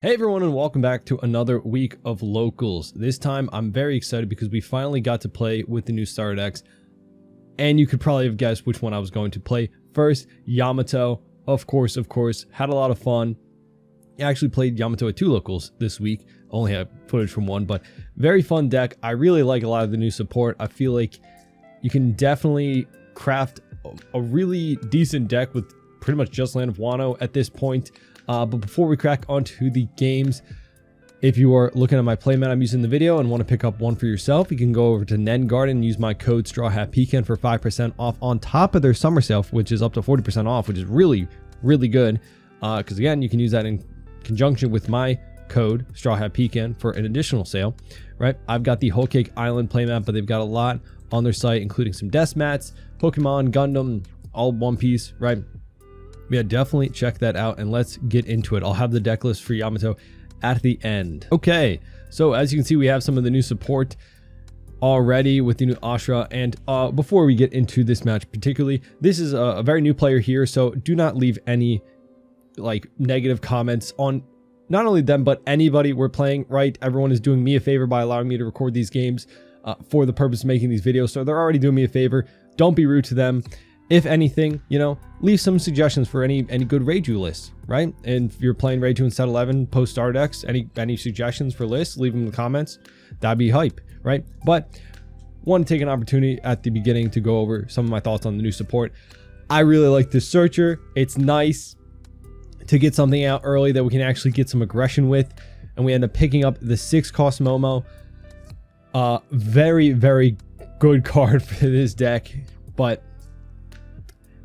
Hey everyone, and welcome back to another week of locals. This time I'm very excited because we finally got to play with the new starter decks, and you could probably have guessed which one I was going to play first. Yamato, of course, had a lot of fun. I actually played Yamato at 2 locals this week. Only have footage from one, but very fun deck. I really like a lot of the new support. I feel like you can definitely craft a really decent deck with pretty much just Land of Wano at this point. But before we crack onto the games, if you are looking at my playmat I'm using in the video and want to pick up one for yourself, you can go over to Nen Garden and use my code StrawHatPecan for 5% off on top of their summer sale, which is up to 40% off, which is really good. Because again, you can use that in conjunction with my code StrawHatPecan for an additional sale, right? I've got the Whole Cake Island playmat, but they've got a lot on their site, including some desk mats, Pokemon, Gundam, all One Piece, right? Yeah, definitely check that out, and let's get into it. I'll have the deck list for Yamato at the end. Okay, so as you can see, we have some of the new support already with the new Ashura. And before we get into this match particularly, this is a very new player here, so do not leave any like negative comments on not only them but anybody we're playing, right? Everyone is doing me a favor by allowing me to record these games for the purpose of making these videos, so they're already doing me a favor. Don't be rude to them. If anything, you know, leave some suggestions for any good Reiju lists, right? And if you're playing Reiju in set 11 post star decks, any suggestions for lists, leave them in the comments. That'd be hype, right? But want to take an opportunity at the beginning to go over some of my thoughts on the new support. I really like this Searcher. It's nice to get something out early that we can actually get some aggression with, and we end up picking up the 6-cost Momo. Very good card for this deck, but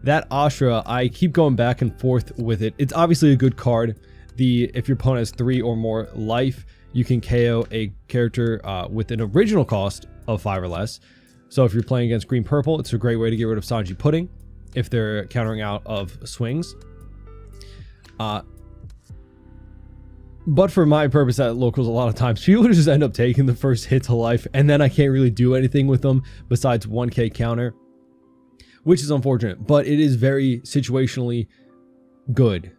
that Ashura, I keep going back and forth with it. It's obviously a good card. If your opponent has 3 or more life, you can KO a character with an original cost of 5 or less. So if you're playing against green purple, it's a great way to get rid of Sanji Pudding if they're countering out of swings. But for my purpose at locals, a lot of times people just end up taking the first hit to life, and then I can't really do anything with them besides 1k counter, which is unfortunate, but it is very situationally good.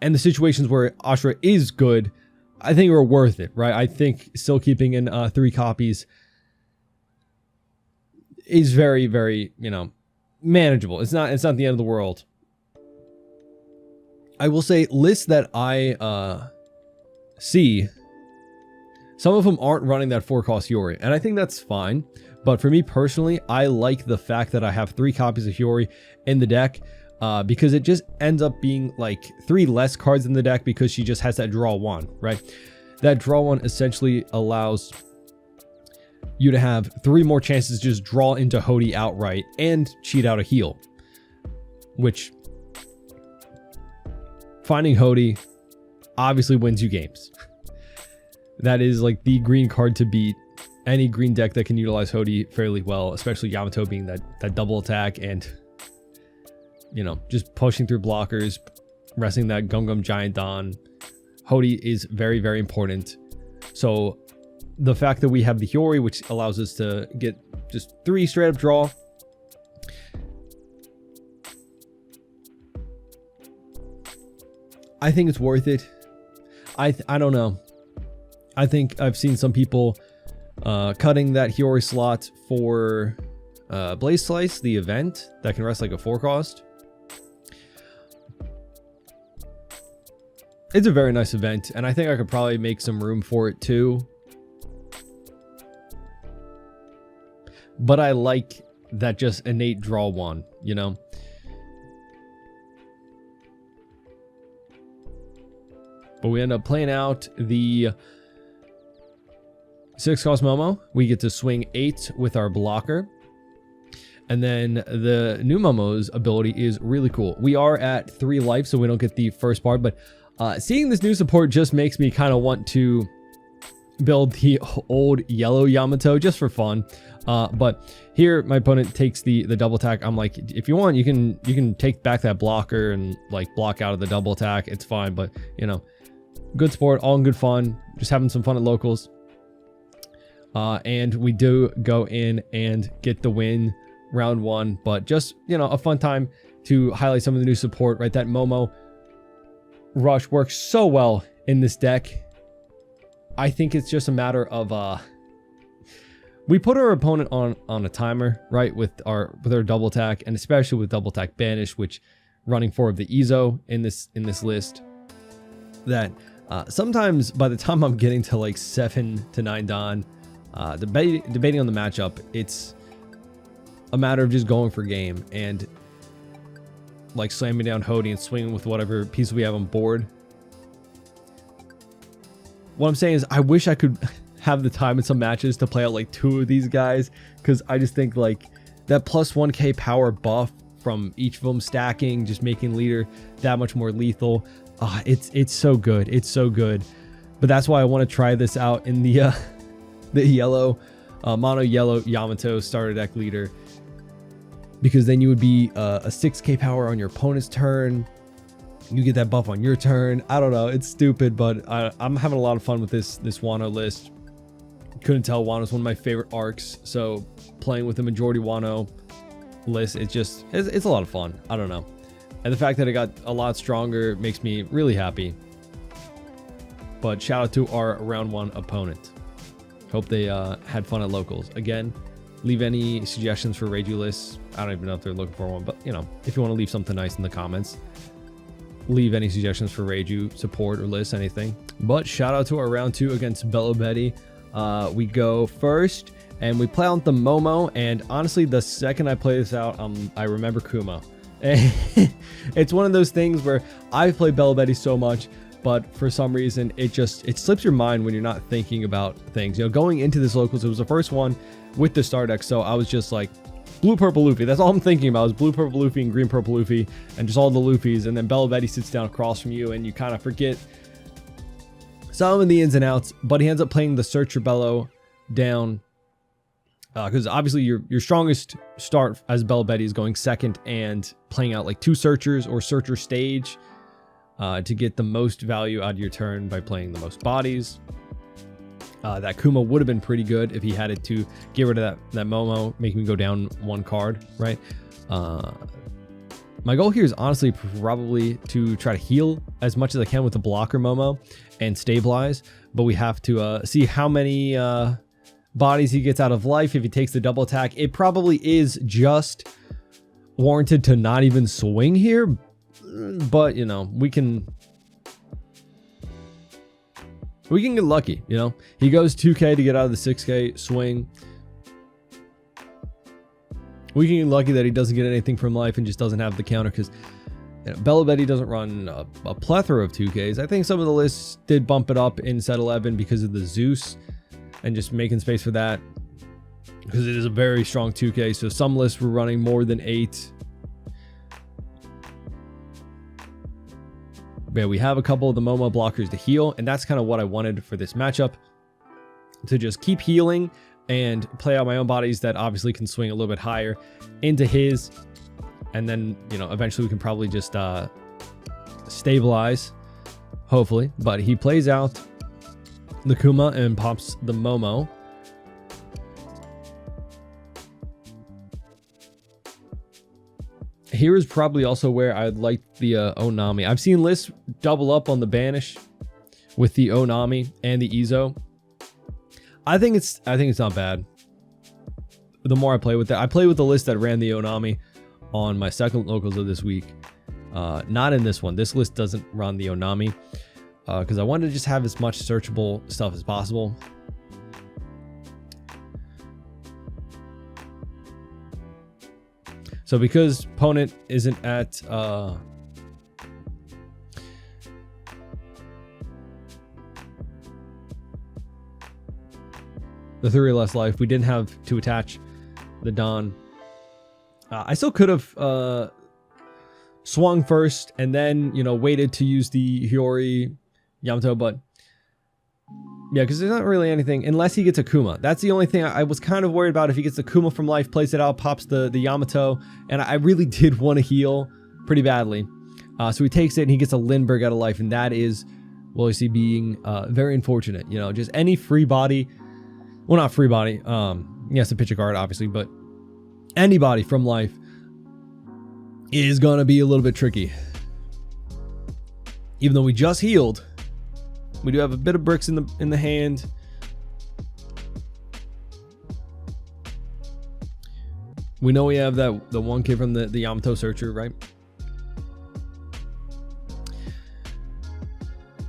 And the situations where Ashura is good, I think are worth it, right? I think still keeping in 3 copies is very, you know, manageable. It's not the end of the world. I will say lists that I see, some of them aren't running that 4-cost Yori, and I think that's fine. But for me personally, I like the fact that I have 3 copies of Hiyori in the deck because it just ends up being like 3 less cards in the deck because she just has that draw 1, right? That draw 1 essentially allows you to have 3 more chances to just draw into Hody outright and cheat out a heal, which finding Hody obviously wins you games. That is like the green card to beat any green deck that can utilize Hody fairly well, especially Yamato being that double attack and, you know, just pushing through blockers, wrestling that Gum Giant Don. Hody is very important. So the fact that we have the Hiyori, which allows us to get just 3 straight up draw, I think it's worth it. I don't know. I think I've seen some people cutting that Hiyori slot for Blaze Slice, the event that can rest like a 4-cost. It's a very nice event, and I think I could probably make some room for it too. But I like that just innate draw 1, you know? But we end up playing out the 6-cost Momo. We get to swing 8 with our blocker. And then the new Momo's ability is really cool. We are at 3 life, so we don't get the first part, but seeing this new support just makes me kind of want to build the old yellow Yamato just for fun. But here my opponent takes the double attack. I'm like, if you want, you can take back that blocker and like block out of the double attack. It's fine, but you know, good sport, all in good fun, just having some fun at locals. And we do go in and get the win round 1, but just, you know, a fun time to highlight some of the new support, right? That Momo rush works so well in this deck. I think it's just a matter of we put our opponent on a timer, right, with our double attack, and especially with double attack banish, which running 4 of the Ezo in this list, that sometimes by the time I'm getting to like 7 to 9 Don, debating on the matchup, it's a matter of just going for game and like slamming down Hody and swinging with whatever piece we have on board. What I'm saying is I wish I could have the time in some matches to play out like 2 of these guys, because I just think like that plus 1k power buff from each of them stacking, just making leader that much more lethal. It's so good. It's so good. But that's why I want to try this out in the yellow, mono yellow Yamato starter deck leader, because then you would be a 6k power on your opponent's turn. You get that buff on your turn. I don't know. It's stupid, but I'm having a lot of fun with this Wano list. Couldn't tell, Wano's one of my favorite arcs, so playing with the majority Wano list, it's a lot of fun. I don't know. And the fact that it got a lot stronger makes me really happy. But shout out to our round 1 opponent. Hope they had fun at locals. Again, leave any suggestions for Reiju lists. I don't even know if they're looking for one, but you know, if you want to leave something nice in the comments, leave any suggestions for Reiju support or lists, anything. But shout out to our round 2 against Bello Betty. We go first and we play out the Momo, and honestly the second I play this out, I remember Kuma. It's one of those things where I've played Bello Betty so much, but for some reason it slips your mind when you're not thinking about things. You know, going into this locals, it was the first one with the star deck, so I was just like blue purple Luffy. That's all I'm thinking about is blue purple Luffy and green purple Luffy and just all the Luffys. And then Bello Betty sits down across from you and you kind of forget some of the ins and outs, but he ends up playing the Searcher Bello down, because obviously your strongest start as Bello Betty is going second and playing out like 2 Searchers or Searcher stage to get the most value out of your turn by playing the most bodies. That Kuma would have been pretty good if he had it to get rid of that Momo, making me go down 1 card, right? My goal here is honestly probably to try to heal as much as I can with the blocker Momo and stabilize, but we have to see how many bodies he gets out of life if he takes the double attack. It probably is just warranted to not even swing here, but you know, we can get lucky. You know, he goes 2k to get out of the 6k swing. We can get lucky that he doesn't get anything from life and just doesn't have the counter, because you know, Bello Betty doesn't run a plethora of 2ks. I think some of the lists did bump it up in set 11 because of the Zeus and just making space for that, because it is a very strong 2k. So some lists were running more than 8. But we have a couple of the Momo blockers to heal, and that's kind of what I wanted for this matchup, to just keep healing and play out my own bodies that obviously can swing a little bit higher into his, and then, you know, eventually we can probably just stabilize, hopefully. But he plays out the Kuma and pops the Momo. Here is probably also where I'd like the Onami. I've seen lists double up on the banish with the Onami and the Ezo. I think it's not bad. The more I play with it, I play with the list that ran the Onami on my second locals of this week. Not in this one. This list doesn't run the Onami because I wanted to just have as much searchable stuff as possible. So because opponent isn't at the 3 or less life, we didn't have to attach the Don. I still could have swung first and then, you know, waited to use the Hiyori Yamato, but yeah, because there's not really anything unless he gets a Kuma. That's the only thing I was kind of worried about. If he gets the Kuma from life, plays it out, pops the Yamato, and I really did want to heal pretty badly. So he takes it and he gets a Lindbergh out of life, and that is, well, you see, being very unfortunate. You know, just any free body, well, not free body. He has to pitch a card, obviously, but anybody from life is gonna be a little bit tricky. Even though we just healed, We do have a bit of bricks in the hand. We know we have the one kid from the Yamato searcher, right?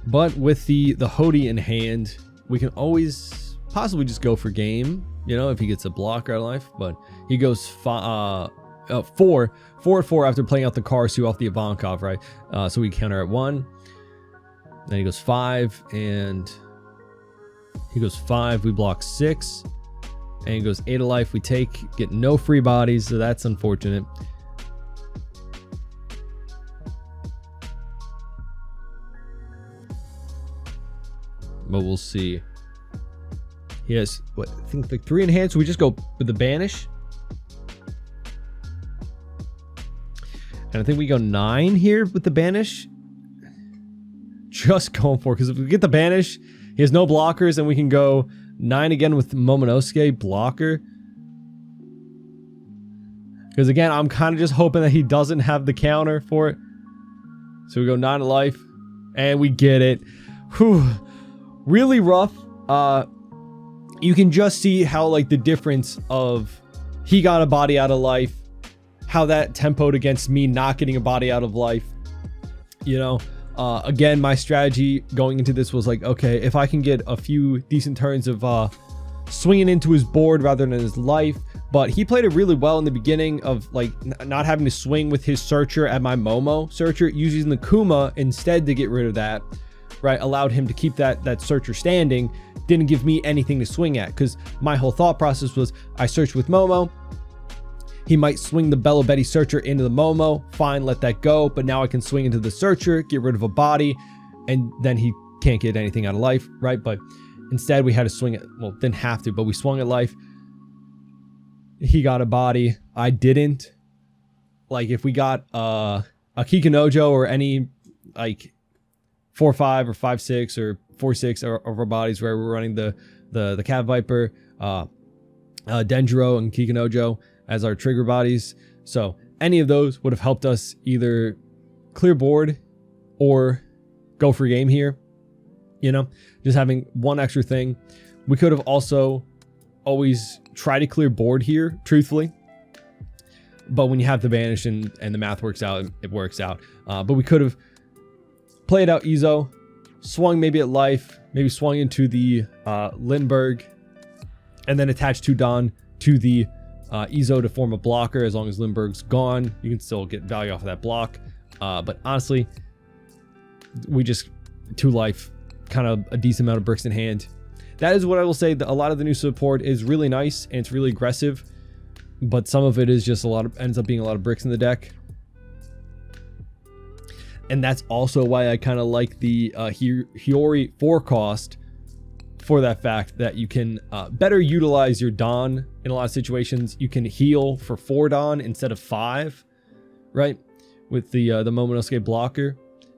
But with the Hody in hand, we can always possibly just go for game, you know, if he gets a block out of life. But he goes 4 after playing out the Karasu off the Ivankov, right? So we counter at 1. Then he goes 5, and he goes 5. We block 6, and he goes 8 of life. We get no free bodies, so that's unfortunate. But we'll see. He has, what, I think like 3 in hand, so we just go with the banish. And I think we go 9 here with the banish. Just going for it, because if we get the banish, he has no blockers, and we can go 9 again with Momonosuke blocker. Because again, I'm kind of just hoping that he doesn't have the counter for it. So we go 9 of life, and we get it. Whew. Really rough. You can just see how like the difference of he got a body out of life, how that tempoed against me not getting a body out of life. You know, again, my strategy going into this was like, okay, if I can get a few decent turns of swinging into his board rather than his life. But he played it really well in the beginning of like not having to swing with his searcher at my Momo searcher, using the Kuma instead to get rid of that. Right, allowed him to keep that searcher standing, didn't give me anything to swing at, because my whole thought process was I searched with Momo, he might swing the Bello Betty searcher into the Momo, fine, let that go, but now I can swing into the searcher, get rid of a body, and then he can't get anything out of life, right? But instead we had to swing it, well, didn't have to, but we swung at life. He got a body, I didn't. Like if we got a Kikanojo or any like 4-5 or 5-6 or 4-6 of our bodies where we're running the Cat Viper, Denjiro and Kikanojo as our trigger bodies. So any of those would have helped us either clear board or go for game here. You know, just having one extra thing. We could have also always tried to clear board here, truthfully. But when you have the banish and the math works out, it works out. But we could have played out Izo, swung maybe at life, maybe swung into the Lindbergh, and then attached 2 Don to the Izo to form a blocker. As long as Lindbergh's gone, you can still get value off of that block. But honestly, we just 2 life, kind of a decent amount of bricks in hand. That is what I will say. That a lot of the new support is really nice and it's really aggressive, but some of it is just ends up being a lot of bricks in the deck. And that's also why I kind of like the Hiyori 4 cost, for that fact that you can better utilize your Don in a lot of situations. You can heal for 4 Don instead of 5, right? With the Momonosuke blocker.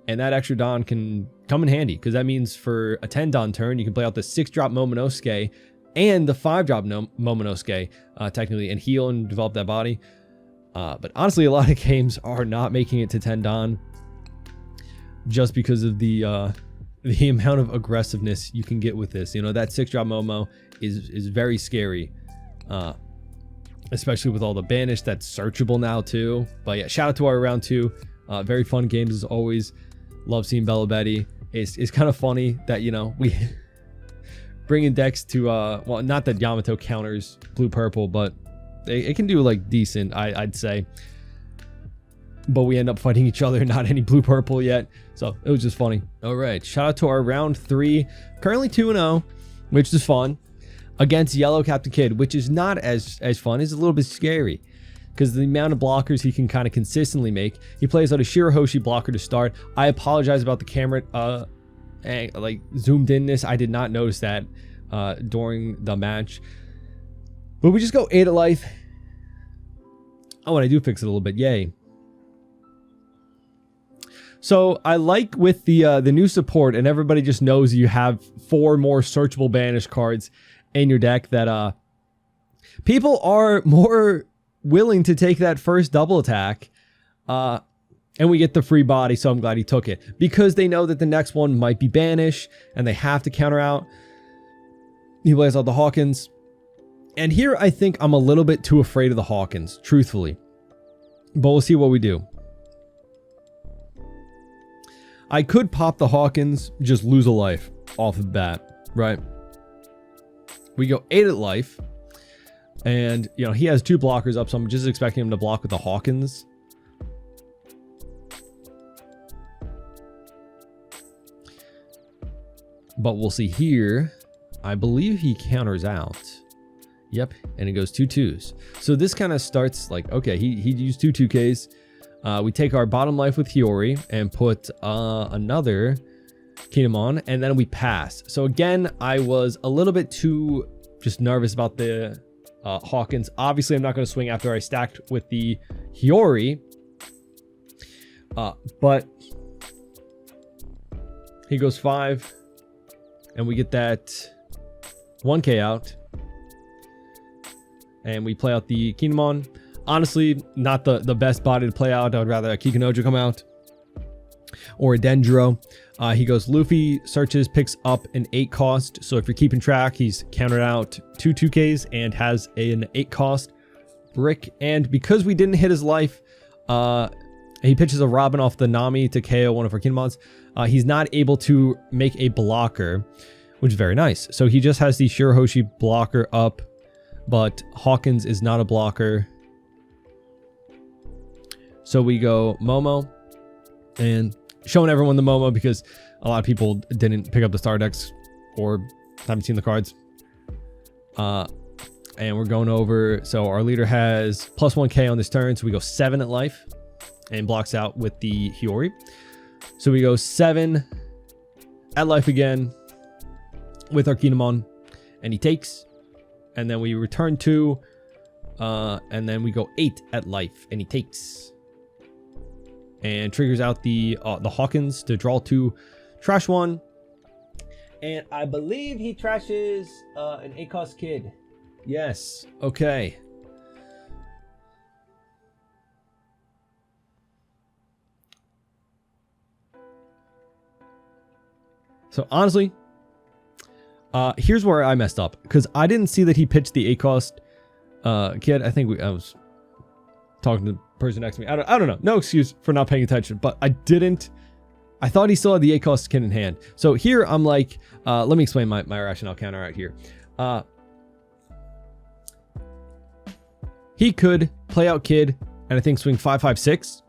And that extra Don can come in handy, because that means for a 10 Don turn, you can play out the 6-drop Momonosuke and the 5-drop Momonosuke, technically, and heal and develop that body. But honestly, a lot of games are not making it to 10 Don, just because of the amount of aggressiveness you can get with this. You know, that 6-drop Momo is very scary, especially with all the banish that's searchable now too. But yeah, shout out to our round 2. Very fun games as always. Love seeing Bello Betty. It's kind of funny that, you know, we bring in decks to well, not that Yamato counters blue purple, but it can do like decent, I'd say. But we end up fighting each other, not any blue purple yet. So it was just funny. All right, shout out to our round 3, currently 2-0, which is fun, against Yellow Captain Kid, which is not as fun. It's a little bit scary because the amount of blockers he can kind of consistently make. He plays out a Shirahoshi blocker to start. I apologize about the camera like zoomed inness. I did not notice that during the match. But we just go 8 of life. Oh, and I do fix it a little bit. Yay. So I like with the new support, and everybody just knows you have 4 more searchable banish cards in your deck, that people are more willing to take that first double attack. And we get the free body, so I'm glad he took it. Because they know that the next one might be Banish, and they have to counter out. He plays out the Hawkins. And here I think I'm a little bit too afraid of the Hawkins, truthfully. But we'll see what we do. I could pop the Hawkins, just lose a life off the bat, right? We go 8 at life. And, you know, he has 2 blockers up, so I'm just expecting him to block with the Hawkins. But we'll see here. I believe he counters out. Yep, and it goes 2 2s. So this kind of starts like, okay, he used 2 2Ks. We take our bottom life with Hiyori and put another Kinemon, and then we pass. So again, I was a little bit too just nervous about the Hawkins. Obviously, I'm not going to swing after I stacked with the Hiyori. But he goes 5. And we get that 1K out. And we play out the Kinemon. Honestly, not the best body to play out. I would rather a Kikunojo come out. Or a Dendro. He goes Luffy, searches, picks up an 8 cost. So if you're keeping track, he's countered out 2 2Ks and has an 8 cost brick. And because we didn't hit his life, he pitches a Robin off the Nami to KO one of our Kinemons. He's not able to make a blocker, which is very nice. So he just has the Shirahoshi blocker up, but Hawkins is not a blocker. So we go Momo, and showing everyone the Momo because a lot of people didn't pick up the star decks or haven't seen the cards. And we're going over. So our leader has plus 1K on this turn, so we go 7 at life and blocks out with the Hiyori. So we go 7 at life again with our Kinemon, and he takes, and then we return 2, and then we go 8 at life, and he takes, and triggers out the Hawkins to draw 2, trash 1, and I believe he trashes an 8-cost kid. Yes. Okay. So honestly, here's where I messed up, because I didn't see that he pitched the 8-cost kid. I think I was talking to the person next to me. I don't know. No excuse for not paying attention, but I didn't. I thought he still had the 8-cost kid in hand. So here I'm like, let me explain my rationale counter out here. He could play out kid and I think swing 5-5-6.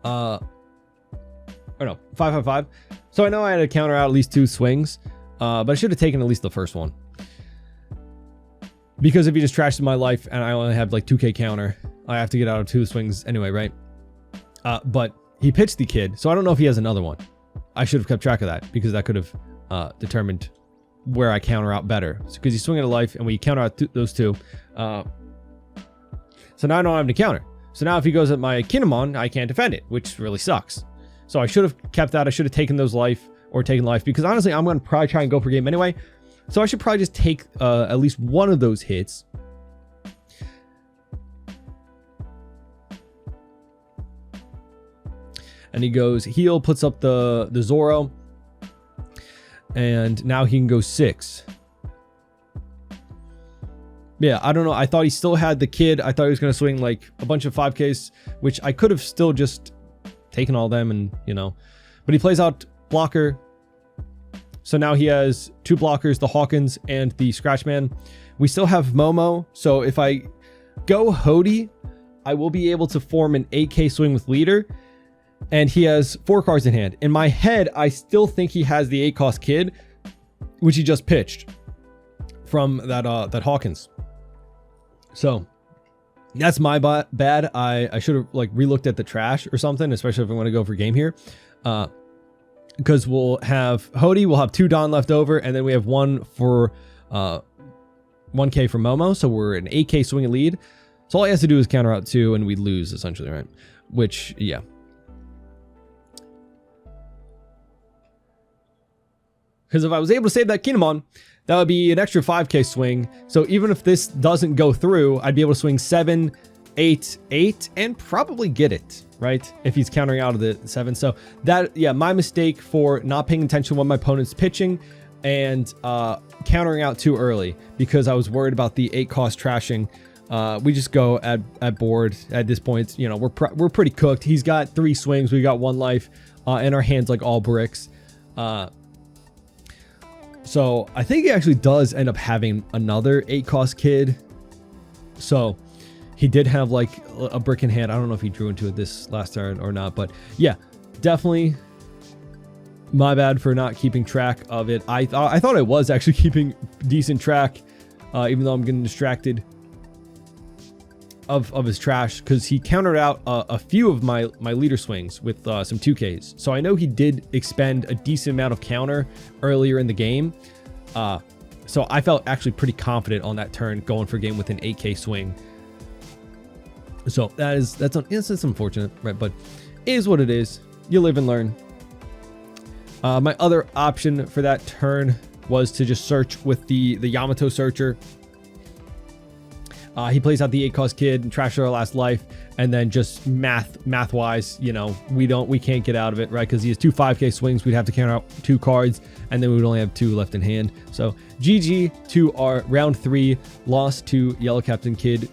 Or no, 5-5-5. So I know I had to counter out at least 2 swings, but I should have taken at least the first one. Because if he just trashes my life and I only have like 2K counter, I have to get out of 2 swings anyway, right? But he pitched the kid, so I don't know if he has another one. I should have kept track of that, because that could have determined where I counter out better. Because he's swinging a life and we counter out those 2. So now I don't have to counter. So now if he goes at my Kinemon, I can't defend it, which really sucks. So I should have kept that. I should have taken those life or taken life, because honestly, I'm going to probably try and go for game anyway. So I should probably just take at least one of those hits. And he goes heal, puts up the Zoro. And now he can go 6. Yeah, I don't know. I thought he still had the kid. I thought he was going to swing like a bunch of 5Ks, which I could have still just taken all them and, you know. But he plays out blocker. So now he has 2 blockers, the Hawkins and the Scratchman. We still have Momo. So if I go Hody, I will be able to form an 8K swing with leader. And he has 4 cards in hand. In my head, I still think he has the 8-cost kid, which he just pitched from that Hawkins. So that's my bad. I should have like relooked at the trash or something, especially if I want to go for game here. Because we'll have Hody, we'll have 2 Don left over, and then we have 1 for 1K for Momo. So we're an 8K swing lead. So all he has to do is counter out 2 and we lose essentially, right? Which, yeah. Because if I was able to save that Kinemon, that would be an extra 5K swing. So even if this doesn't go through, I'd be able to swing 7, 8 and probably get it, right? If he's countering out of the 7. So that, yeah, my mistake for not paying attention when my opponent's pitching and countering out too early because I was worried about the 8 cost trashing. We just go at board at this point. You know, we're pretty cooked. He's got 3 swings. We got 1 life in our hands, like all bricks. So I think he actually does end up having another 8 cost kid. So he did have like a brick in hand. I don't know if he drew into it this last turn or not, but yeah, definitely my bad for not keeping track of it. I thought I was actually keeping decent track, even though I'm getting distracted of his trash, because he countered out a few of my leader swings with some 2Ks. So I know he did expend a decent amount of counter earlier in the game. So I felt actually pretty confident on that turn going for a game with an 8K swing. So that's unfortunate, right? But it is what it is. You live and learn. My other option for that turn was to just search with the Yamato searcher. He plays out the 8 cost kid and trashes our last life, and then just math wise, you know, we can't get out of it, right? Because he has 2 5K swings, we'd have to counter out 2 cards, and then we would only have 2 left in hand. So GG to our round 3 loss to Yellow Captain Kid,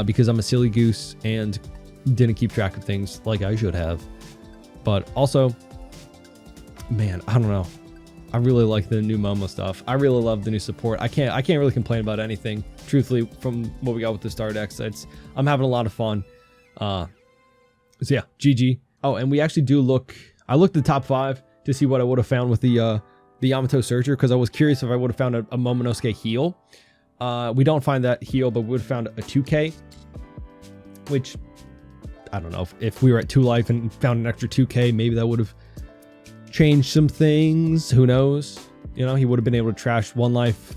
because I'm a silly goose and didn't keep track of things like I should have. But also, man, I don't know. I really like the new Momo stuff. I really love the new support. I can't really complain about anything, truthfully, from what we got with the star decks. I'm having a lot of fun. So yeah, GG. Oh, and we actually I looked at the top 5 to see what I would have found with the Yamato Searcher, because I was curious if I would have found a Momonosuke heal. We don't find that heal, but we would have found a 2K, which I don't know, if we were at 2 life and found an extra 2K, maybe that would have changed some things. Who knows? You know, he would have been able to trash 1 life,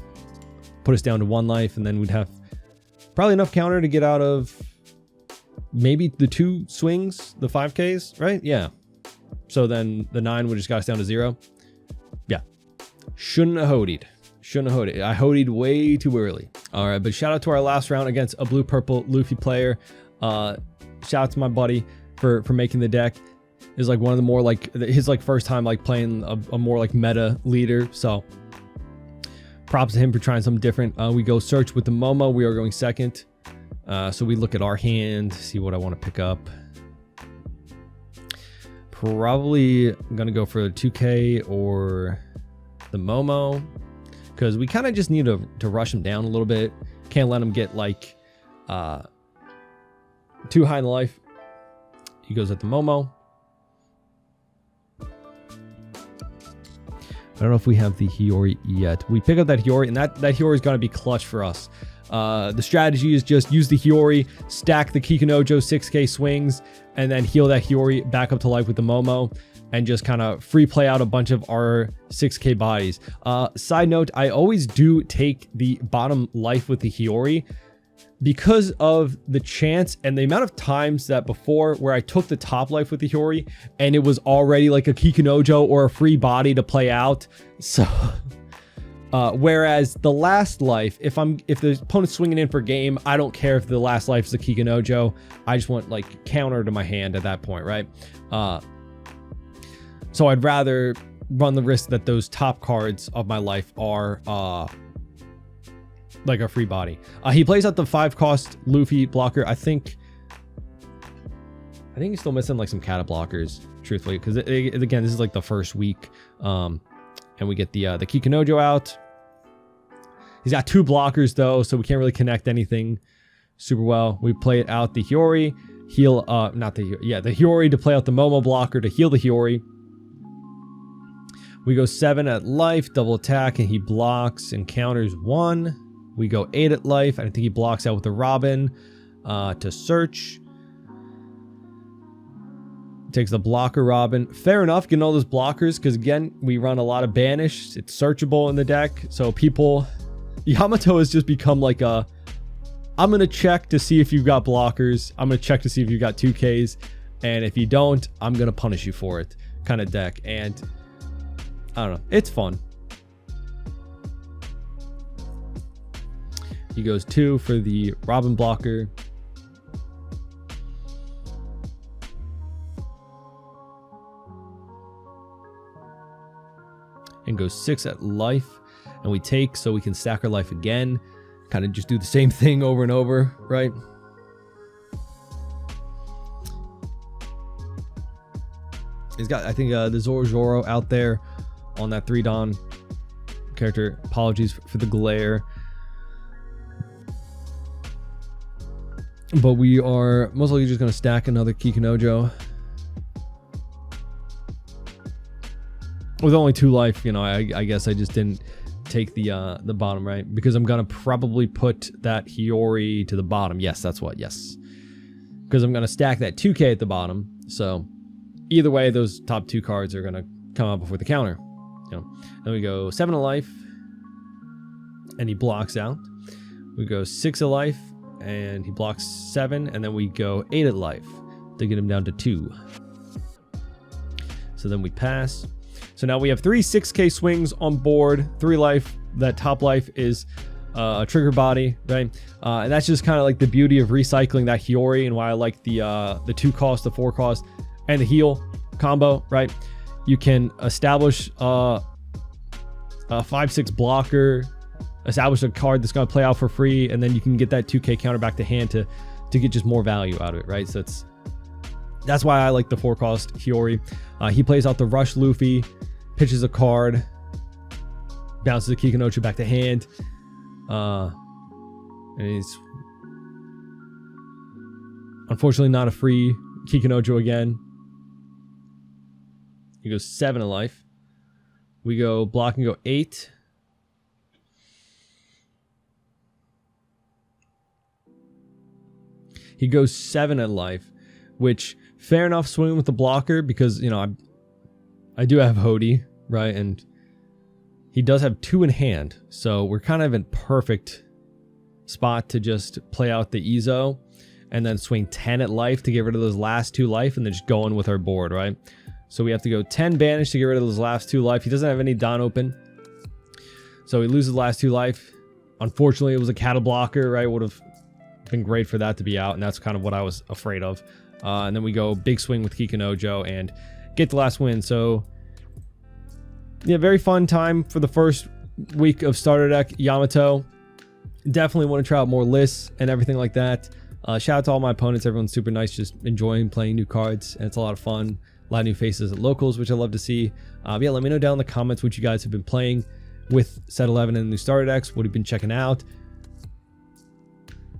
put us down to 1 life, and then we'd have probably enough counter to get out of maybe the 2 swings, the 5Ks, right? Yeah. So then the 9 would just got us down to 0. Yeah. Shouldn't have hoedied. I hoedied way too early. All right, but shout out to our last round against a blue-purple Luffy player. Shout out to my buddy for making the deck. Is like one of the more like his like first time like playing a more like meta leader. So props to him for trying something different. We go search with the Momo. We are going second. So we look at our hand, see what I want to pick up. Probably I'm gonna go for the 2K or the Momo, because we kind of just need to rush him down a little bit. Can't let him get like too high in life. He goes at the Momo. I don't know if we have the Hiyori yet. We pick up that Hiyori, and that Hiyori is going to be clutch for us. The strategy is just use the Hiyori, stack the Kikunojo 6K swings, and then heal that Hiyori back up to life with the Momo, and just kind of free play out a bunch of our 6K bodies. Side note, I always do take the bottom life with the Hiyori, because of the chance and the amount of times that before where I took the top life with the Hiyori and it was already like a Kikunojo or a free body to play out. So whereas the last life, if the opponent's swinging in for game, I don't care if the last life is a Kikunojo. I just want like counter to my hand at that point, right? So I'd rather run the risk that those top cards of my life are like a free body. He plays out the 5 cost Luffy blocker. I think he's still missing like some kata blockers, truthfully, because again, this is like the first week, and we get the Kikunojo out. He's got 2 blockers though, so we can't really connect anything super well. We play it out the Hiyori, heal the Hiyori to play out the Momo blocker to heal the Hiyori. We go 7 at life, double attack, and he blocks and counters 1. We go 8 at life. I think he blocks out with the Robin to search. Takes the blocker Robin. Fair enough, getting all those blockers, because again, we run a lot of banish. It's searchable in the deck. So Yamato has just become like I'm going to check to see if you've got blockers. I'm going to check to see if you've got 2Ks. And if you don't, I'm going to punish you for it kind of deck. And I don't know. It's fun. He goes 2 for the Robin blocker. go 6 at life, and we take so we can stack our life again. Kind of just do the same thing over and over, right? He's got, I think, the Zoro out there on that 3 Don character. Apologies for the glare. But we are most likely just going to stack another Kikunojo. With only 2 life, you know, I guess I just didn't take the bottom, right? Because I'm going to probably put that Hiyori to the bottom. Yes, that's what, yes. Because I'm going to stack that 2k at the bottom. So either way, those top 2 cards are going to come out before the counter. You know, then we go 7 of life, and he blocks out. We go 6 of life, and he blocks 7, and then we go 8 of life to get him down to 2. So then we pass. So now we have 3 6k swings on board, 3 life. That top life is a trigger body, right? And that's just kind of like the beauty of recycling that Hiyori, and why I like the 2 cost, the 4 cost, and the heal combo, right? You can establish a 5/6 blocker, establish a card that's going to play out for free, and then you can get that 2k counter back to hand to get just more value out of it, right? So that's why I like the 4 cost Hiyori. He plays out the rush Luffy, pitches a card, bounces a Kikunojo back to hand, and he's unfortunately not a free Kikunojo again. He goes 7 of life. We go block and go 8. He goes 7 at life, which fair enough swing with the blocker because, you know, I do have Hody, right? And he does have 2 in hand. So we're kind of in perfect spot to just play out the Izo and then swing 10 at life to get rid of those last 2 life and then just go in with our board, right? So we have to go 10 banish to get rid of those last 2 life. He doesn't have any Don open. So he loses the last 2 life. Unfortunately, it was a cattle blocker, right? Would have been great for that to be out, and that's kind of what I was afraid of. And then we go big swing with Kikunojo and get the last win. So yeah, very fun time for the first week of starter deck Yamato. Definitely want to try out more lists and everything like that. Shout out to all my opponents. Everyone's super nice, just enjoying playing new cards, and it's a lot of fun. A lot of new faces at locals, which I love to see. Yeah, let me know down in the comments what you guys have been playing with set 11 and the new starter decks. What you've been checking out.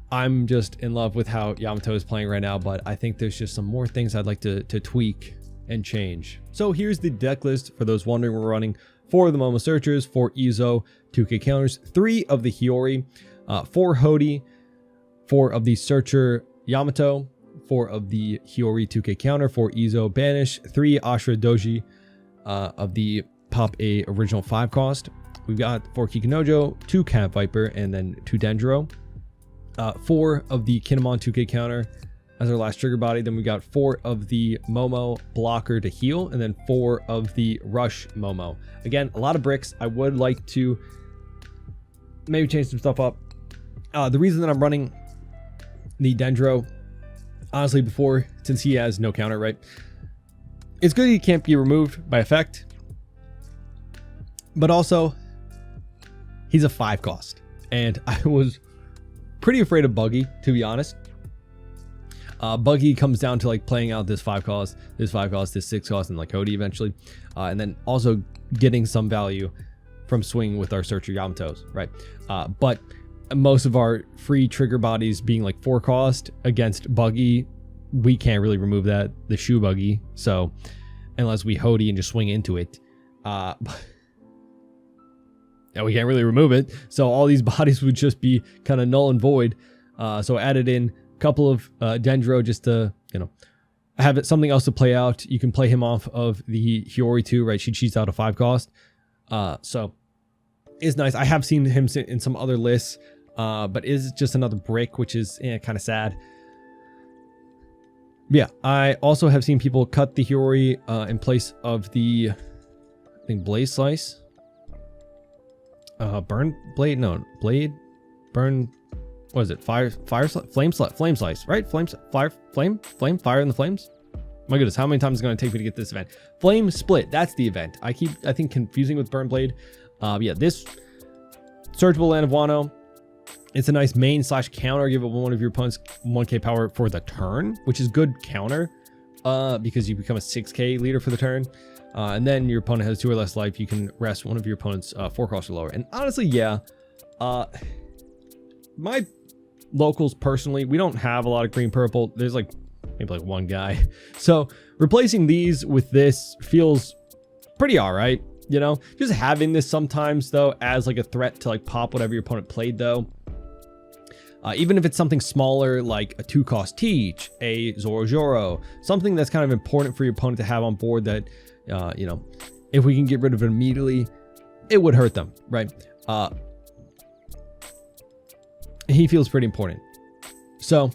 I'm just in love with how Yamato is playing right now, but I think there's just some more things I'd like to tweak and change. So here's the deck list for those wondering. We're running 4 of the Momo Searchers, 4 Izo, 2k counters, 3 of the Hiyori, 4 Hody, 4 of the Searcher Yamato, 4 of the Hiyori 2k counter, 4 Izo banish, 3 Ashura Doji of the Pop A original 5 cost. We've got 4 Kikunojo, 2 Cat Viper, and then 2 Dendro. 4 of the Kinemon 2k counter as our last trigger body. Then we got 4 of the Momo blocker to heal, and then 4 of the Rush Momo. Again, a lot of bricks. I would like to maybe change some stuff up. The reason that I'm running the Dendro, honestly, before, since he has no counter, right? It's good he can't be removed by effect, but also he's a 5 cost, and I was pretty afraid of Buggy, to be honest. Buggy comes down to like playing out this 5 cost, this 5 cost, this 6 cost, and like Hody eventually, and then also getting some value from swinging with our Searcher Yamatos, right? But most of our free trigger bodies being like 4 cost against Buggy, we can't really remove that, the Shoe Buggy. So unless we Hody and just swing into it, yeah, we can't really remove it. So all these bodies would just be kind of null and void. So I added in a couple of Dendro just to, you know, have it something else to play out. You can play him off of the Hiyori too, right? She cheats out a 5 cost. So it's nice. I have seen him sit in some other lists, but is just another brick, which is kind of sad. Yeah, I also have seen people cut the Hiyori in place of the, I think, Blaze Slice. Burn Blade? No, Blade? Burn, what is it? Flame Slice, right? Fire in the Flames? My goodness, how many times is it going to take me to get this event? Flame Split, that's the event. I think, confusing with Burn Blade. Yeah, this Searchable Land of Wano. It's a nice main / counter. Give one of your opponents 1k power for the turn, which is good counter because you become a 6k leader for the turn. And then your opponent has 2 or less life. You can rest one of your opponent's 4 costs or lower. And honestly, yeah, my locals personally, we don't have a lot of green purple. There's like maybe like one guy. So replacing these with this feels pretty all right. You know, just having this sometimes though as like a threat to like pop whatever your opponent played though. Even if it's something smaller like a 2-cost Teach, a Zoro, something that's kind of important for your opponent to have on board that, you know, if we can get rid of it immediately, it would hurt them, right? He feels pretty important. So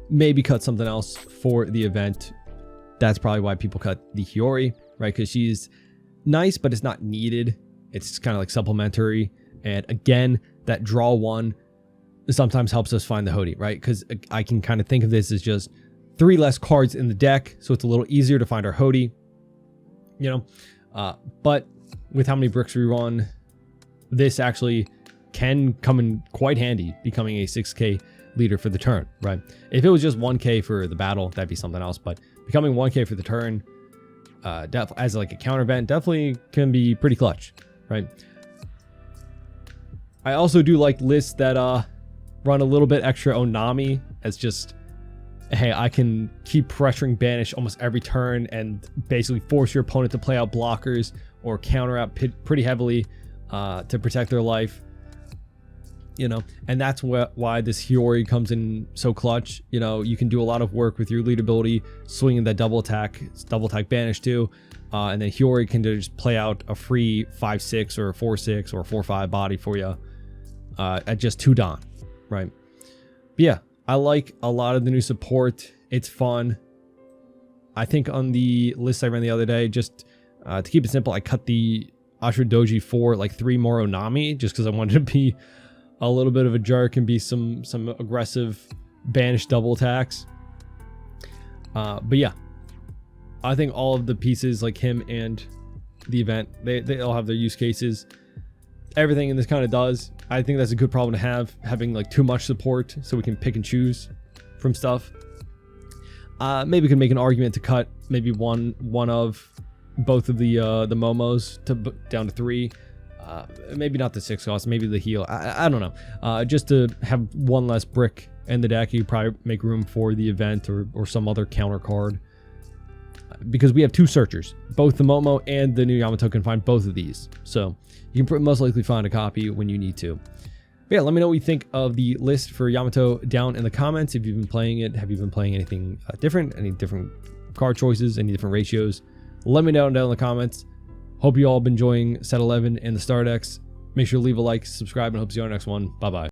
maybe cut something else for the event. That's probably why people cut the Hiyori, right? Because she's nice, but it's not needed. It's kind of like supplementary. And again, that draw 1 sometimes helps us find the Hody, right? Because I can kind of think of this as just 3 less cards in the deck, so it's a little easier to find our Hody, you know. But with how many bricks we run, this actually can come in quite handy, becoming a 6k leader for the turn, right? If it was just 1k for the battle, that'd be something else. But becoming 1k for the turn, as like a counter event, definitely can be pretty clutch, right? I also do like lists that run a little bit extra Onami as just, hey, I can keep pressuring Banish almost every turn and basically force your opponent to play out blockers or counter out pretty heavily to protect their life, you know. And that's why this Hiyori comes in so clutch. You know, you can do a lot of work with your lead ability, swinging that double attack Banish too, and then Hiyori can just play out a free 5/6 or 4/6 or 4/5 body for you at just 2 Don. Right. But yeah, I like a lot of the new support. It's fun. I think on the list I ran the other day, just to keep it simple, I cut the Ashura Doji for like 3 more Onami just because I wanted to be a little bit of a jerk and be some aggressive Banish double attacks. But yeah, I think all of the pieces like him and the event, they all have their use cases. Everything in this kind of does. I think that's a good problem to have, having like too much support so we can pick and choose from stuff. Maybe we can make an argument to cut maybe one of both of the Momos down to 3. Maybe not the 6 cost, maybe the heal. I don't know. Just to have 1 less brick in the deck, you probably make room for the event or some other counter card. Because we have 2 searchers, both the Momo and the new Yamato can find both of these. So you can most likely find a copy when you need to. But yeah, let me know what you think of the list for Yamato down in the comments. If you've been playing it, have you been playing anything different? Any different card choices? Any different ratios? Let me know down in the comments. Hope you all have been enjoying set 11 and the star decks. Make sure to leave a like, subscribe, and hope to see you on the next one. Bye-bye.